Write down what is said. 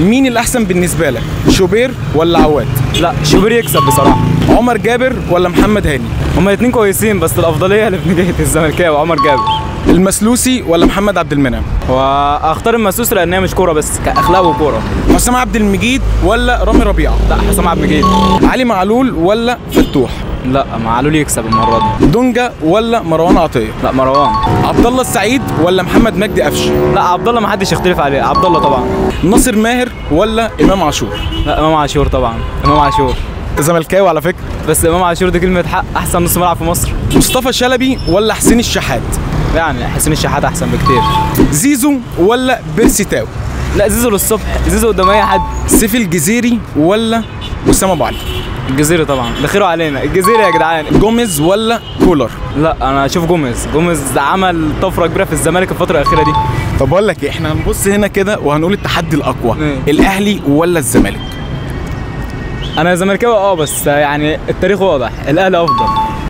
مين الاحسن بالنسبه لك، شوبير ولا عواد؟ لا شوبير يكسب بصراحه. عمر جابر ولا محمد هاني؟ هما الاثنين كويسين بس الافضليه لابن الزملكاوي عمر جابر. المسلوسي ولا محمد عبد المنعم؟ واختار المسوس لان هي مش كوره بس كاخلاق وكوره. حسام عبد المجيد ولا رامي ربيعه؟ لا حسام عبد المجيد. علي معلول ولا فتوح؟ لا معلول يكسب المره دي. دونجا ولا مروان عطيه؟ لا مروان. عبد الله السعيد ولا محمد مجدي قفشه؟ لا عبد الله ما حدش يختلف عليه، عبد الله طبعا. ناصر ماهر ولا امام عاشور؟ لا امام عاشور طبعا، امام عاشور. زملكاوي على فكره. بس امام عاشور دي كلمه حق، احسن نص ملعب في مصر. مصطفى شلبي ولا حسين الشحات؟ يعني حسين الشحات احسن بكتير. زيزو ولا بيرسي تاو؟ لا زيزو للصبح، زيزو قدام اي حد. سيف الجزيري ولا اسامه ابو علي؟ الجزيري طبعا، ده خيره علينا الجزيري يا جدعان. جوميز ولا كولر؟ لا انا اشوف جوميز عمل طفره كبيره في الزمالك الفتره الاخيره دي. طب اقول لك ايه، احنا هنبص هنا كده وهنقول التحدي الاقوى، إيه؟ الاهلي ولا الزمالك؟ انا زملكاوي بس يعني التاريخ واضح، الاهلي افضل.